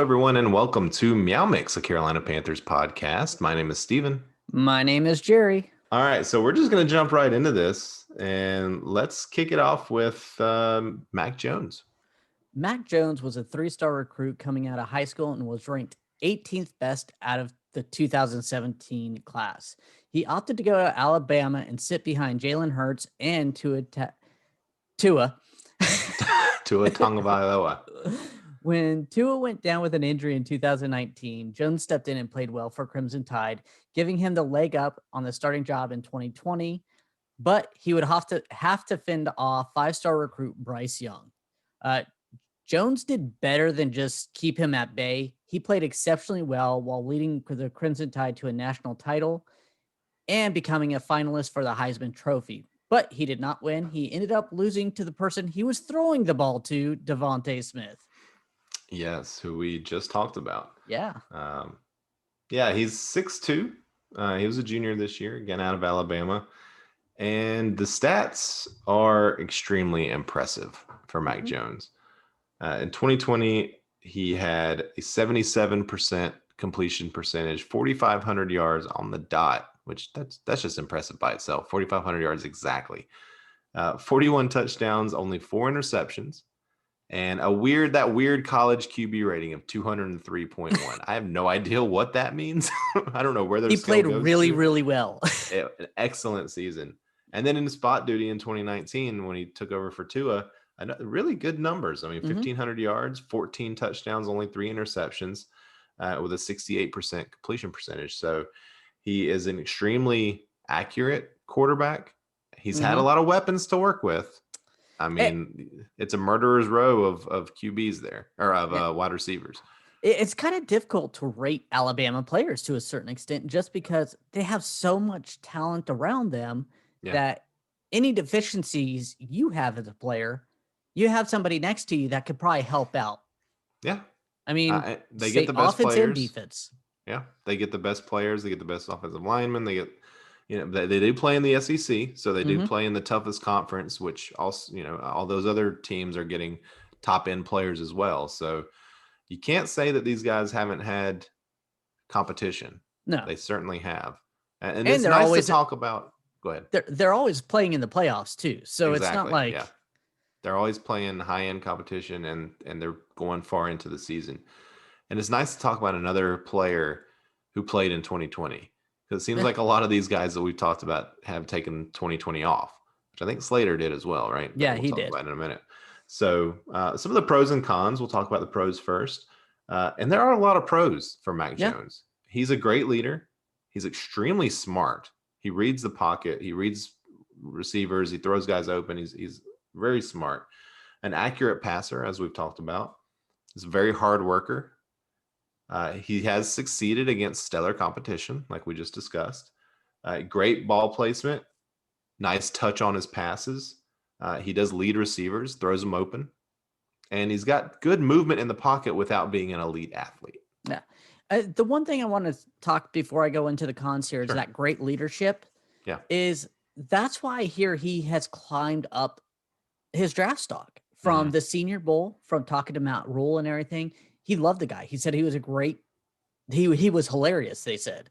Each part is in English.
everyone, and welcome to MeowMix, a Carolina Panthers podcast. My name is Steven. My name is Jerry. All right, so we're just going to jump right into this, and let's kick it off with Mac Jones. Mac Jones was a three-star recruit coming out of high school and was ranked 18th best out of the 2017 class. He opted to go to Alabama and sit behind Jalen Hurts and Tua. Tua Tagovailoa. When Tua went down with an injury in 2019, Jones stepped in and played well for Crimson Tide, giving him the leg up on the starting job in 2020. But he would have to fend off five-star recruit Bryce Young. Jones did better than just keep him at bay. He played exceptionally well while leading the Crimson Tide to a national title and becoming a finalist for the Heisman Trophy. But he did not win. He ended up losing to the person he was throwing the ball to, Devontae Smith. Yes, who we just talked about. Yeah. He's 6'2". He was a junior this year, again out of Alabama. And the stats are extremely impressive for Mac Jones. In 2020, he had a 77% completion percentage, 4,500 yards on the dot, which that's just impressive by itself. 4,500 yards exactly. 41 touchdowns, only 4 interceptions, and that weird college QB rating of 203.1. I have no idea what that means. I don't know where he played really well. An excellent season. And then in spot duty in 2019, when he took over for Tua, really good numbers. I mean, 1,500 yards, 14 touchdowns, only 3 interceptions, with a 68% completion percentage. So he is an extremely accurate quarterback. He's had a lot of weapons to work with. I mean, it's a murderer's row of QBs there, or of wide receivers. It's kind of difficult to rate Alabama players to a certain extent just because they have so much talent around them that any deficiencies you have as a player, you have somebody next to you that could probably help out. Yeah. I mean, they get the best offense players. And defense. Yeah. They get the best players. They get the best offensive linemen. They get, they do play in the SEC. So they do play in the toughest conference, which also, all those other teams are getting top end players as well. So you can't say that these guys haven't had competition. No. They certainly have. And it's nice to talk about. Go ahead. They're always playing in the playoffs too. So It's not like they're always playing high-end competition and they're going far into the season. And it's nice to talk about another player who played in 2020. Because it seems like a lot of these guys that we've talked about have taken 2020 off, which I think Slater did as well, right? Yeah, we'll he talk did. about in a minute. So some of the pros and cons, we'll talk about the pros first. And there are a lot of pros for Mac Jones. He's a great leader. He's extremely smart. He reads the pocket. He reads receivers. He throws guys open. He's very smart. An accurate passer, as we've talked about. He's a very hard worker. He has succeeded against stellar competition, like we just discussed. Great ball placement. Nice touch on his passes. He does lead receivers, throws them open. And he's got good movement in the pocket without being an elite athlete. Yeah. The one thing I want to talk before I go into the cons here is that great leadership. Yeah. That's why I hear he has climbed up his draft stock from the Senior Bowl, from talking to Matt Rule and everything. He loved the guy. He said he was he was hilarious, they said.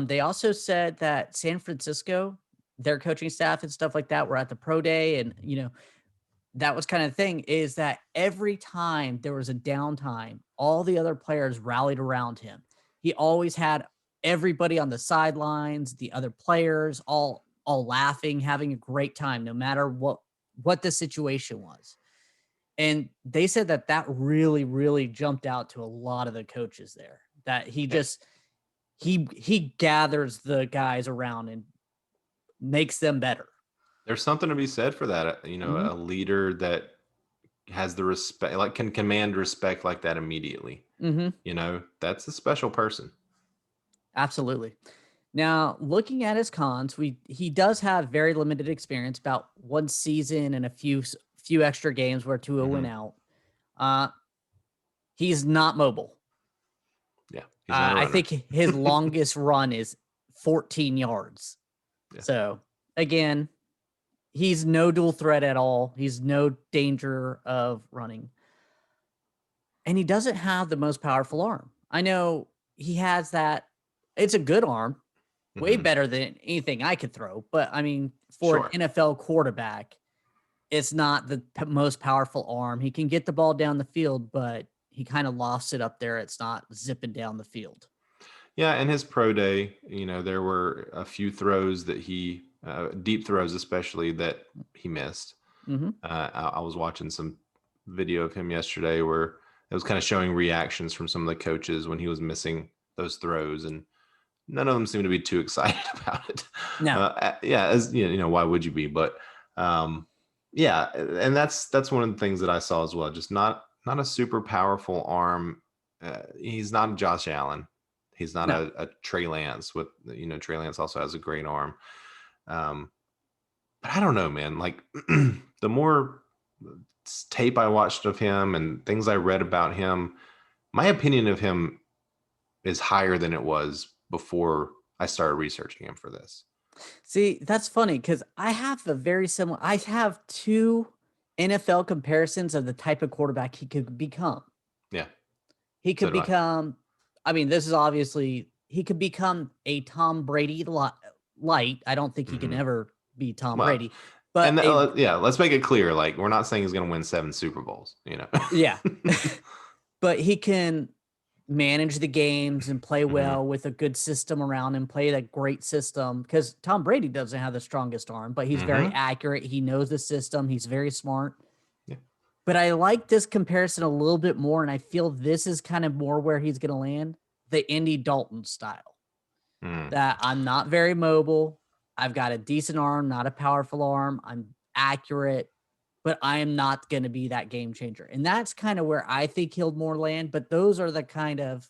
They also said that San Francisco, their coaching staff and stuff like that, were at the pro day. And, that was kind of the thing, is that every time there was a downtime, all the other players rallied around him. He always had everybody on the sidelines, the other players, all laughing, having a great time, no matter what the situation was. And they said that really, really jumped out to a lot of the coaches there, that he just, he gathers the guys around and makes them better. There's something to be said for that. A leader that has the respect, like can command respect like that immediately. That's a special person. Absolutely. Now, looking at his cons, he does have very limited experience, about one season and a few extra games where Tua went out. He's not mobile. Yeah. I think his longest run is 14 yards. Yeah. So again, he's no dual threat at all. He's no danger of running. and he doesn't have the most powerful arm. I know he has that. It's a good arm, way Mhm. better than anything I could throw. But I mean, for an Sure. NFL quarterback, it's not the most powerful arm. He can get the ball down the field, but he kind of lost it up there. It's not zipping down the field. Yeah, in his pro day, there were a few throws that deep throws especially, that he missed. Hmm. I was watching some video of him yesterday where it was kind of showing reactions from some of the coaches when he was missing those throws, and none of them seemed to be too excited about it. No, Yeah, as why would you be? But yeah, and that's one of the things that I saw as well. Just not a super powerful arm. He's not a Josh Allen. He's not no. a Trey Lance. With Trey Lance also has a great arm. Um, but I don't know, man. Like the more tape I watched of him and things I read about him, my opinion of him is higher than it was before I started researching him for this. See, that's funny because I have a very similar. I have two NFL comparisons of the type of quarterback he could become. Yeah, He so could do I. become. I mean, this is obviously he could become a Tom Brady light. I don't think he can Hmm. ever be Tom Well, Brady, but and a yeah, let's make it clear. Like, we're not saying he's going to win 7 Super Bowls. yeah, but he can manage the games and play Hmm. well with a good system around him, play that great system because Tom Brady doesn't have the strongest arm, but he's very Hmm. accurate. He knows the system. He's very smart. Yeah. But I like this comparison a little bit more, and I feel this is kind of more where he's going to land the Andy Dalton style. Mm. That I'm not very mobile. I've got a decent arm, not a powerful arm. I'm accurate, but I am not going to be that game changer. And that's kind of where I think he'll more land. But those are the kind of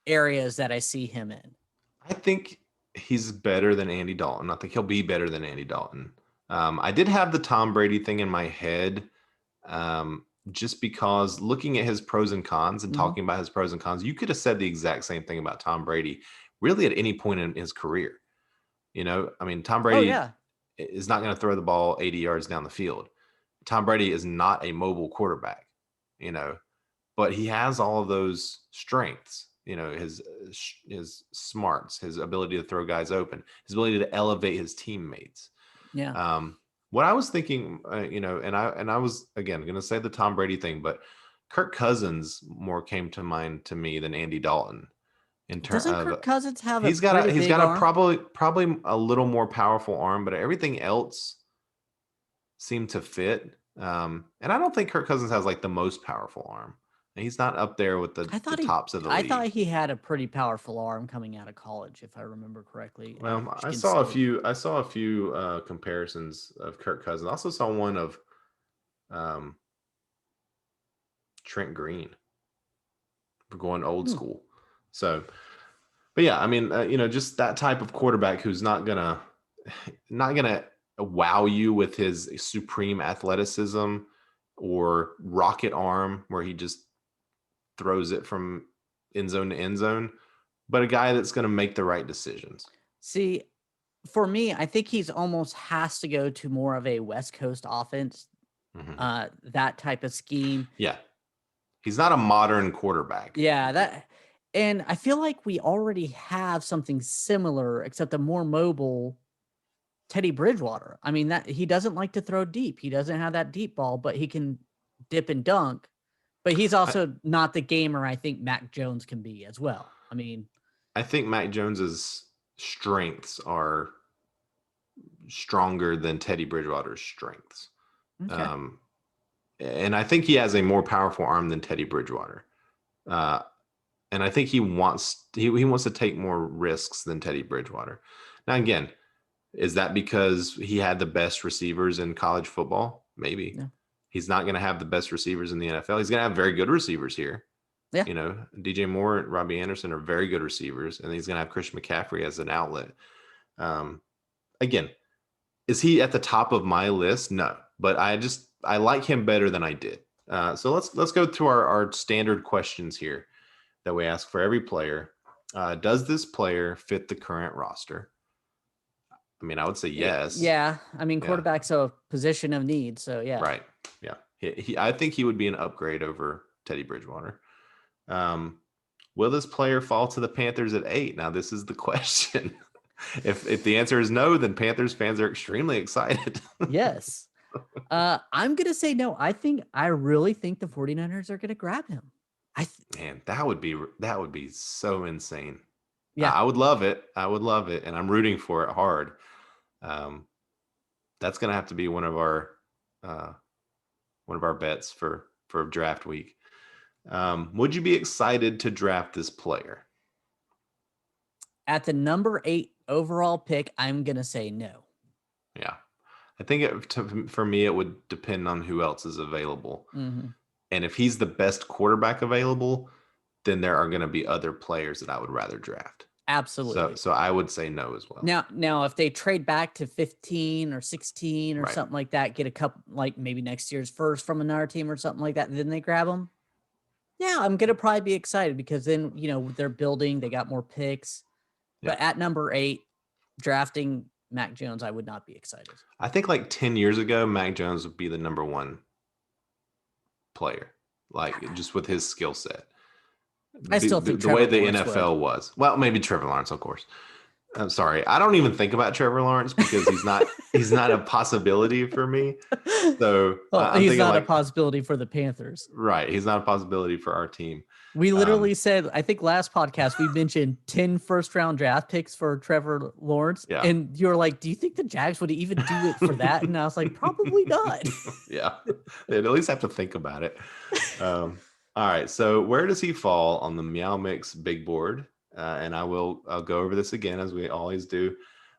areas that I see him in. I think he's better than Andy Dalton. I think he'll be better than Andy Dalton. I did have the Tom Brady thing in my head, just because looking at his pros and cons and Mhm. talking about his pros and cons, you could have said the exact same thing about Tom Brady, really at any point in his career. I mean, Tom Oh, Brady yeah. is not going to throw the ball 80 yards down the field. Tom Brady is not a mobile quarterback, you know, but he has all of those strengths. His smarts, his ability to throw guys open, his ability to elevate his teammates. Yeah. Um, what I was thinking, and I was again going to say the Tom Brady thing, but Kirk Cousins more came to mind to me than Andy Dalton in terms Doesn't of Kirk Cousins have a he's got a pretty he's big got a arm? probably a little more powerful arm, but everything else seemed to fit. And I don't think Kirk Cousins has like the most powerful arm. He's not up there with the tops of the I thought league. he had a pretty powerful arm coming out of college, if I remember correctly, out of Well, I Michigan saw a State. few. I saw a few comparisons of Kirk Cousins. I also saw one of um, Trent Green. We're going old Hmm. school. So, but yeah, I mean, just that type of quarterback who's not gonna wow you with his supreme athleticism or rocket arm, where he just throws it from end zone to end zone, but a guy that's going to make the right decisions. See, for me, I think he's almost has to go to more of a West Coast offense, Hmm. that type of scheme. Yeah, he's not a modern quarterback. Yeah, and I feel like we already have something similar, except a more mobile Teddy Bridgewater. I mean, that he doesn't like to throw deep. He doesn't have that deep ball, but he can dip and dunk. But he's I, also not the gamer I think Mac Jones can be as well. I mean, I think Mac Jones's strengths are stronger than Teddy Bridgewater's strengths. okay. Um, and I think he has a more powerful arm than Teddy Bridgewater. Uh, and I think he wants to take more risks than Teddy Bridgewater. Now, again, is that because he had the best receivers in college football? Maybe. Yeah. He's not going to have the best receivers in the NFL. He's going to have very good receivers here. Yeah. DJ Moore and Robbie Anderson are very good receivers, and he's going to have Christian McCaffrey as an outlet. Again, is he at the top of my list? No, but I like him better than I did. So let's go to our standard questions here that we ask for every player. Does this player fit the current roster? I mean, I would say yes. Yeah. I mean, Yeah. quarterback's a position of need. So, yeah. Right. Yeah. I think he would be an upgrade over Teddy Bridgewater. Will this player fall to the Panthers at 8? Now, this is the question. If the answer is no, then Panthers fans are extremely excited. Yes. I'm going to say no. I really think the 49ers are going to grab him. Man, that would be so insane. Yeah. I would love it. And I'm rooting for it hard. That's going to have to be one of our bets for draft week. Would you be excited to draft this player? At the number 8 overall pick, I'm going to say no. Yeah. I think for me, it would depend on who else is available. Mm-hmm. And if he's the best quarterback available, then there are going to be other players that I would rather draft. Absolutely. So I would say no as well. Now, if they trade back to 15 or 16 or something like that, get a couple, like maybe next year's first from another team or something like that, then they grab them. Yeah, I'm going to probably be excited because then, they're building, they got more picks. Yeah. But at number 8, drafting Mac Jones, I would not be excited. I think like 10 years ago, Mac Jones would be the number 1 player, like just with his skill set. I still think the way the NFL was. Well, maybe Trevor Lawrence, of course. I'm sorry. I don't even think about Trevor Lawrence because he's not a possibility for me. So he's not a possibility for the Panthers. Right. He's not a possibility for our team. We literally said, I think last podcast, we mentioned 10 first-round draft picks for Trevor Lawrence. Yeah. And you were like, do you think the Jags would even do it for that? And I was like, probably not. Yeah. They'd at least have to think about it. All right. So where does he fall on the MeowMix big board? And I'll go over this again, as we always do.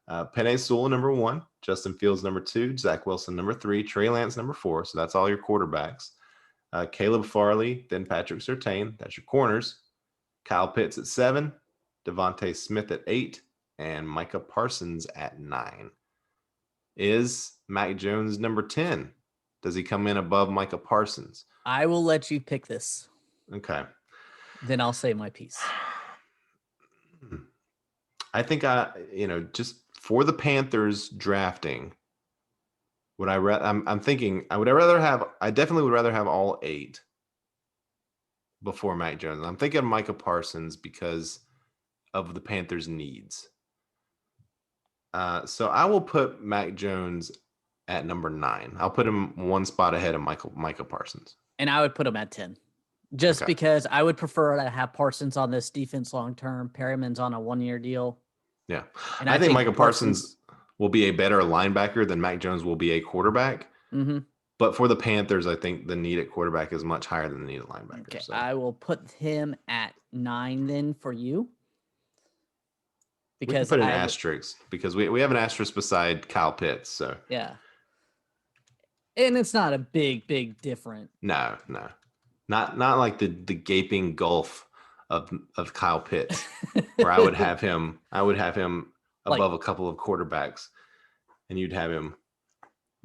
Penei Sewell, number 1. Justin Fields, number 2. Zach Wilson, number 3. Trey Lance, number 4. So that's all your quarterbacks. Caleb Farley, then Patrick Surtain. That's your corners. Kyle Pitts at 7. Devontae Smith at 8. And Micah Parsons at 9. Is Mac Jones number 10? Does he come in above Micah Parsons? I will let you pick this. Okay. Then I'll say my piece. I think just for the Panthers drafting, I'm thinking I definitely would rather have all 8 before Mac Jones. I'm thinking Micah Parsons because of the Panthers' needs. So I will put Mac Jones at number 9. I'll put him 1 spot ahead of Micah Parsons. And I would put him at 10. Just because I would prefer to have Parsons on this defense long term. Perriman's on a 1-year deal. Yeah. And I think Micah Parsons will be a better linebacker than Mac Jones will be a quarterback. Mm-hmm. But for the Panthers, I think the need at quarterback is much higher than the need at linebacker. Okay. So I will put him at 9 then for you. Because we can put an asterisk because we have an asterisk beside Kyle Pitts. So yeah. And it's not a big difference. No. Not like the gaping gulf of Kyle Pitts, where I would have him above a couple of quarterbacks, and you'd have him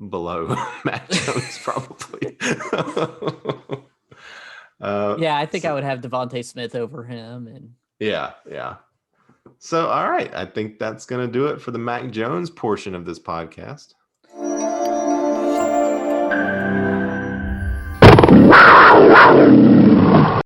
below Mac Jones probably. I think I would have Devontae Smith over him, and yeah. So all right, I think that's gonna do it for the Mac Jones portion of this podcast.